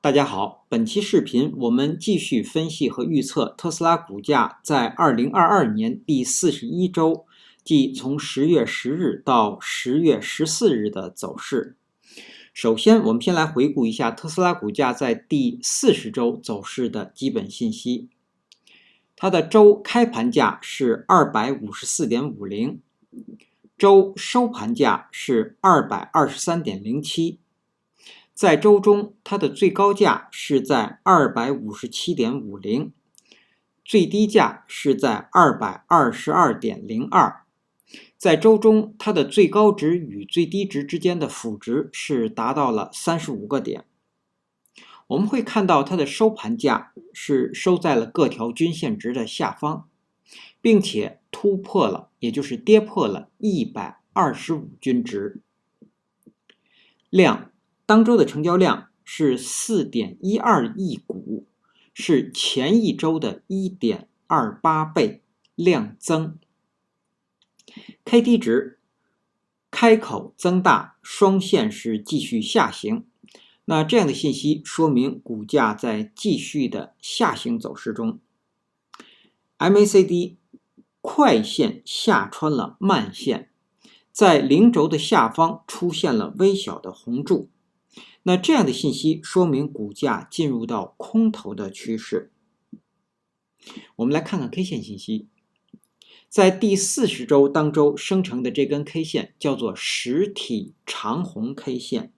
大家好，本期视频我们继续分析和预测特斯拉股价在2022年第41周，即从10月10日到10月14日的走势。首先，我们先来回顾一下特斯拉股价在第40周走势的基本信息。它的周开盘价是254.50，周收盘价是223.07。在周中，它的最高价是在257.50，最低价是在222.02。在周中，它的最高值与最低值之间的负值是达到了35个点。我们会看到它的收盘价是收在了各条均线值的下方，并且突破了，也就是跌破了125均值。量，当周的成交量是 4.12 亿股，是前一周的 1.28 倍，量增。KD 值，开口增大，双线是继续下行。那这样的信息说明股价在继续的下行走势中。MACD 快线下穿了慢线，在零轴的下方出现了微小的红柱。那这样的信息说明股价进入到空头的趋势。我们来看看 K 线信息。在第40周当周生成的这根 K 线叫做实体长红 K 线，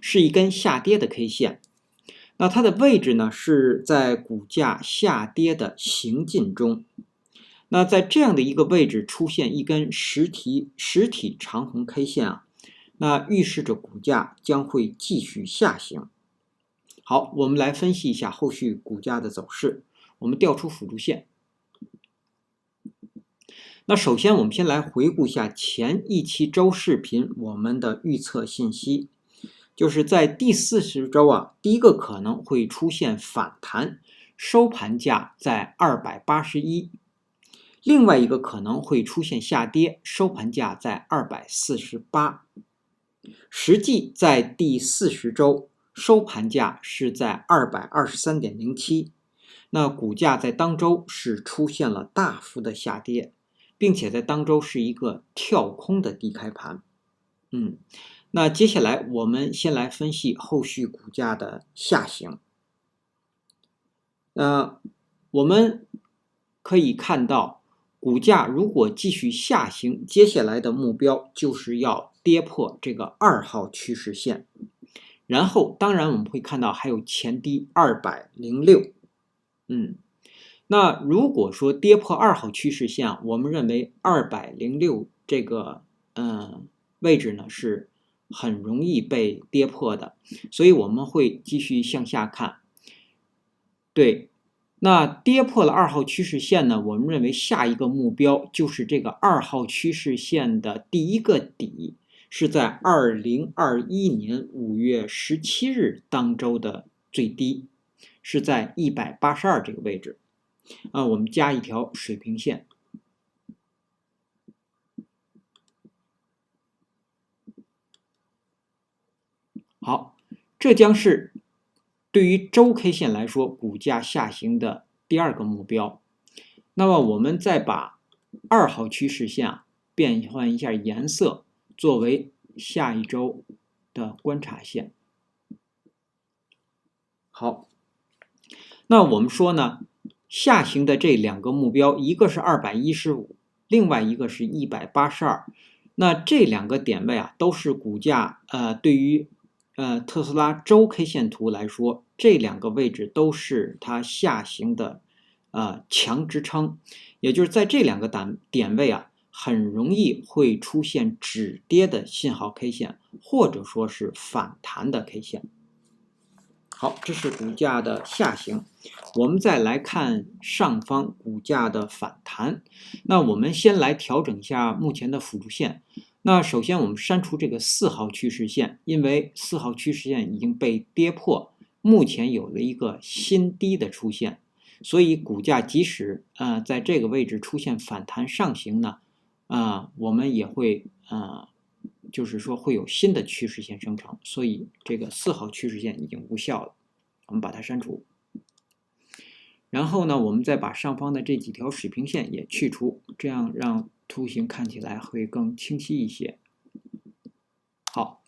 是一根下跌的 K 线。那它的位置呢是在股价下跌的行进中。那在这样的一个位置出现一根实体长红 K 线啊，那预示着股价将会继续下行。好，我们来分析一下后续股价的走势。我们调出辅助线。那首先我们先来回顾一下前一期周视频我们的预测信息，就是在第40周啊，第一个可能会出现反弹，收盘价在281。另外一个可能会出现下跌，收盘价在248。实际在第40周收盘价是在223.07，那股价在当周是出现了大幅的下跌，并且在当周是一个跳空的低开盘。那接下来我们先来分析后续股价的下行。我们可以看到，股价如果继续下行，接下来的目标就是要跌破这个2号趋势线，然后当然我们会看到还有前低206。那如果说跌破2号趋势线，我们认为206这个位置呢是很容易被跌破的，所以我们会继续向下看。对，那跌破了2号趋势线呢，我们认为下一个目标就是这个2号趋势线的第一个底，是在2021年5月17日当周的最低，是在182这个位置。我们加一条水平线。好，这将是对于周 K 线来说股价下行的第二个目标。那么我们再把2号趋势线变换一下颜色，作为下一周的观察线。好，那我们说呢，下行的这两个目标，一个是215，另外一个是182。那这两个点位啊，都是股价对于特斯拉周 K 线图来说，这两个位置都是它下行的强支撑，也就是在这两个点位啊，很容易会出现止跌的信号 K 线，或者说是反弹的 K 线。好，这是股价的下行。我们再来看上方股价的反弹。那我们先来调整一下目前的辅助线。那首先我们删除这个4号趋势线，因为4号趋势线已经被跌破，目前有了一个新低的出现，所以股价即使在这个位置出现反弹上行呢，我们也会就是说会有新的趋势线生成，所以这个4号趋势线已经无效了。我们把它删除。然后呢，我们再把上方的这几条水平线也去除，这样让图形看起来会更清晰一些。好，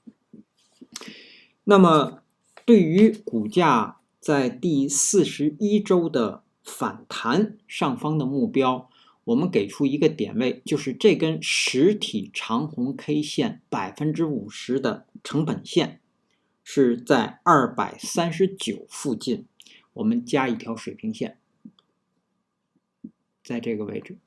那么对于股价在第41周的反弹上方的目标，我们给出一个点位，就是这根实体长红 K 线50%的成本线是在239附近，我们加一条水平线，在这个位置。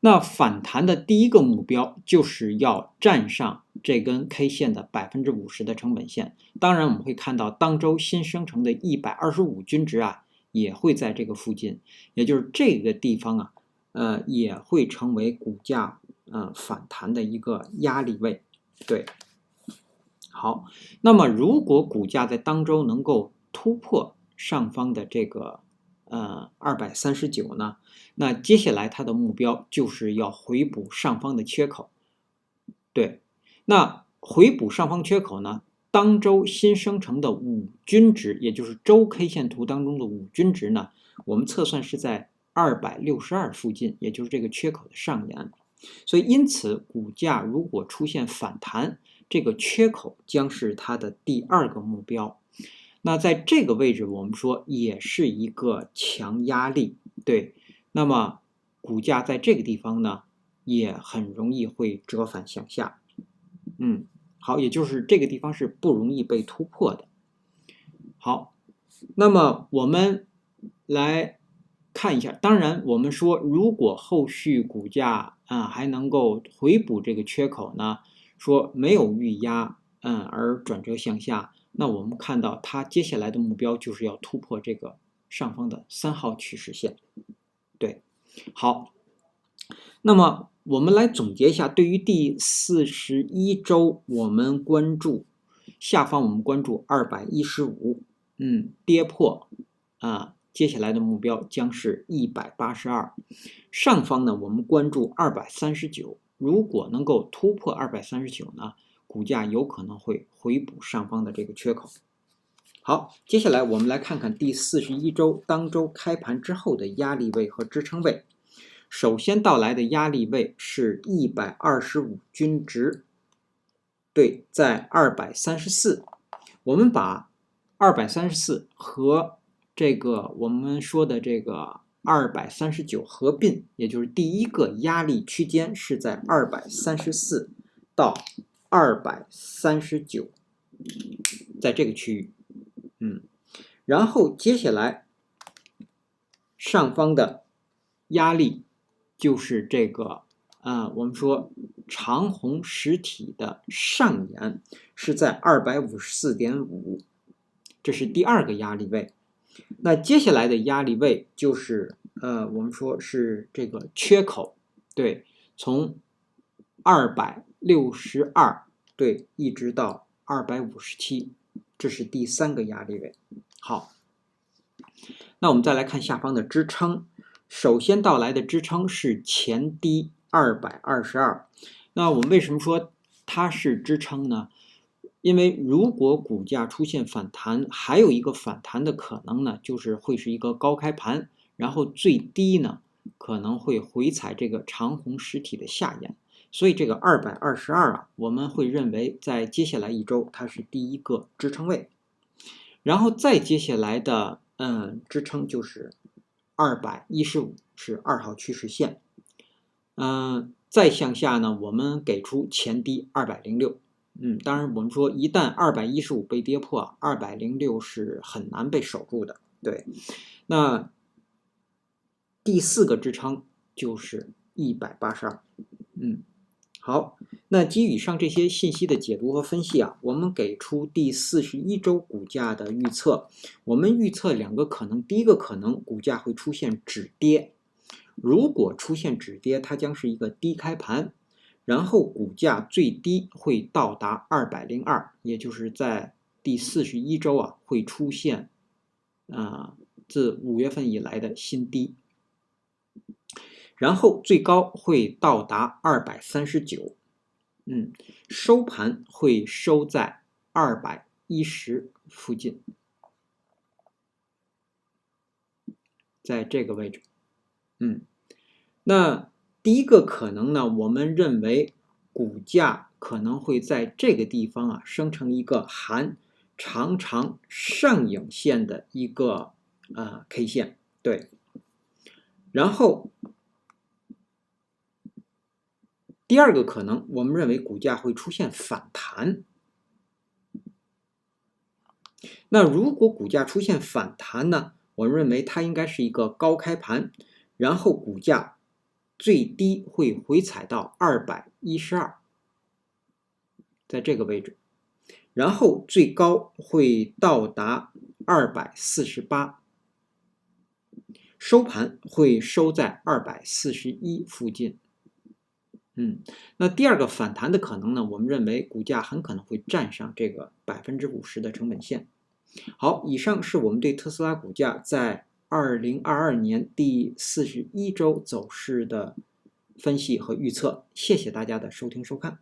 那反弹的第一个目标就是要站上这根 K 线的50%的成本线。当然，我们会看到当周新生成的125均值啊，也会在这个附近，也就是这个地方啊，也会成为股价反弹的一个压力位。对，好，那么如果股价在当周能够突破上方的这个239呢？那接下来它的目标就是要回补上方的缺口。对，那回补上方缺口呢，当周新生成的5均值，也就是周 K 线图当中的5均值呢，我们测算是在262附近，也就是这个缺口的上沿。所以因此股价如果出现反弹，这个缺口将是它的第二个目标。那在这个位置我们说也是一个强压力，对。那么股价在这个地方呢，也很容易会折返向下。好，也就是这个地方是不容易被突破的。好，那么我们来看一下，当然我们说如果后续股价还能够回补这个缺口呢，说没有遇压而转折向下，那我们看到它接下来的目标就是要突破这个上方的3号趋势线。对，好，那么我们来总结一下，对于第41周，我们关注下方，我们关注215，跌破接下来的目标将是182。上方呢，我们关注239，如果能够突破239呢，股价有可能会回补上方的这个缺口。好，接下来我们来看看第41周当周开盘之后的压力位和支撑位。首先到来的压力位是125均值，对，在234。我们把234和这个我们说的这个239合并，也就是第一个压力区间是在234到239，在这个区域。然后接下来上方的压力就是这个我们说长红实体的上沿是在254.5，这是第二个压力位。那接下来的压力位就是我们说是这个缺口，对，从262对一直到257，这是第三个压力位。好，那我们再来看下方的支撑。首先到来的支撑是前低222。那我们为什么说它是支撑呢？因为如果股价出现反弹，还有一个反弹的可能呢，就是会是一个高开盘，然后最低呢可能会回踩这个长红实体的下沿。所以这个222我们会认为在接下来一周它是第一个支撑位。然后再接下来的支撑就是215，是2号趋势线。再向下呢，我们给出前低206。当然我们说一旦215被跌破，206是很难被守住的。对，那第四个支撑就是182。好，那基于以上这些信息的解读和分析我们给出第41周股价的预测。我们预测两个可能，第一个可能股价会出现止跌，如果出现止跌，它将是一个低开盘，然后股价最低会到达202，也就是在第41周会出现自5月份以来的新低。然后最高会到达239，收盘会收在210附近，在这个位置。那第一个可能呢，我们认为股价可能会在这个地方生成一个含长长上影线的一个K 线，对。然后第二个可能，我们认为股价会出现反弹。那如果股价出现反弹呢，我认为它应该是一个高开盘，然后股价最低会回踩到212，在这个位置，然后最高会到达248，收盘会收在241附近。那第二个反弹的可能呢，我们认为股价很可能会站上这个50%的成本线。好，以上是我们对特斯拉股价在2022年第41周走势的分析和预测，谢谢大家的收听收看。